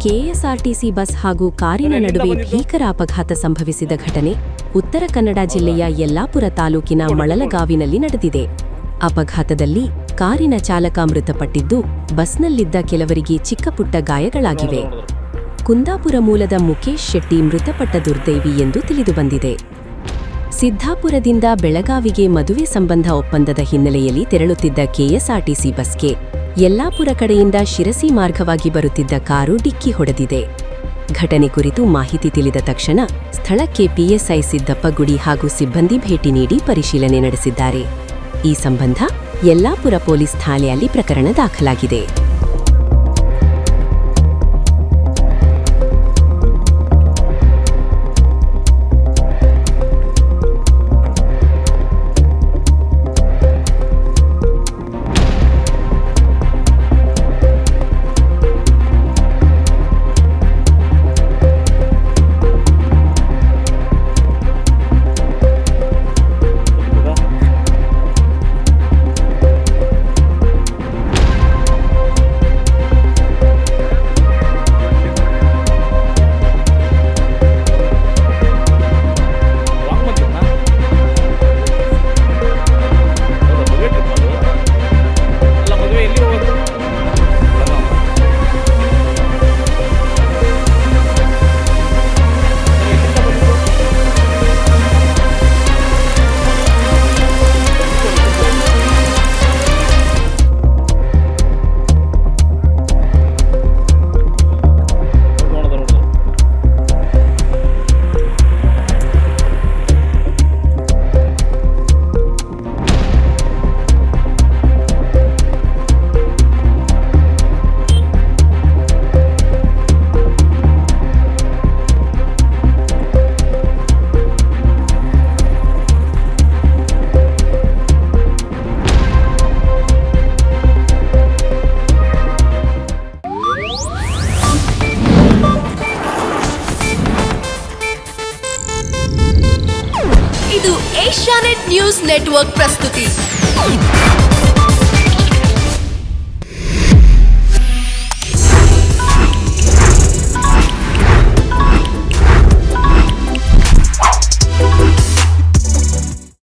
KSRTC bus ಹಾಗೂ ಕಾರಿನ ನಡುವೆ ಭೀಕರ ಅಪಘಾತ ಸಂಭವಿಸಿದ ಘಟನೆ ಉತ್ತರ ಕನ್ನಡ ಜಿಲ್ಲೆಯ ಯಲ್ಲಾಪುರ ತಾಲೂಕಿನ ಮಳಲಗಾವಿನಲ್ಲಿ ನಡೆದಿದೆ. ಅಪಘಾತದಲ್ಲಿ ಕಾರಿನ ಚಾಲಕ ಮೃತಪಟ್ಟಿದ್ದು, ಬಸ್ನಲ್ಲಿದ್ದ ಕೆಲವರಿಗೆ ಚಿಕ್ಕಪುಟ್ಟ ಗಾಯಗಳಾಗಿವೆ. ಕುಂದಾಪುರ ಮೂಲದ ಮುಕೇಶ್ ಶೆಟ್ಟಿ ಮೃತಪಟ್ಟ ದುರ್ದೈವಿ ಎಂದು ತಿಳಿದುಬಂದಿದೆ. ಸಿದ್ದಾಪುರದಿಂದ ಬೆಳಗಾವಿಗೆ ಮದುವೆ ಸಂಬಂಧ ಒಪ್ಪಂದದ ಹಿನ್ನೆಲೆಯಲ್ಲಿ ತೆರಳುತ್ತಿದ್ದ ಕೆಎಸ್ಆರ್ಟಿಸಿ ಬಸ್ಗೆ ಯಲ್ಲಾಪುರ ಕಡೆಯಿಂದ ಶಿರಸಿ ಮಾರ್ಗವಾಗಿ ಬರುತ್ತಿದ್ದ ಕಾರು ಡಿಕ್ಕಿ ಹೊಡೆದಿದೆ. ಘಟನೆ ಕುರಿತು ಮಾಹಿತಿ ತಿಳಿದ ತಕ್ಷಣ ಸ್ಥಳಕ್ಕೆ ಪಿಎಸ್ಐ ಸಿದ್ದಪ್ಪ ಗುಡಿ ಹಾಗೂ ಸಿಬ್ಬಂದಿ ಭೇಟಿ ನೀಡಿ ಪರಿಶೀಲನೆ ನಡೆಸಿದ್ದಾರೆ. ಈ ಸಂಬಂಧ ಯಲ್ಲಾಪುರ ಪೊಲೀಸ್ ಠಾಣೆಯಲ್ಲಿ ಪ್ರಕರಣ ದಾಖಲಾಗಿದೆ. ಇದು ಏಷ್ಯಾನೆಟ್ ನ್ಯೂಸ್ ನೆಟ್ವರ್ಕ್ ಪ್ರಸ್ತುತಿ.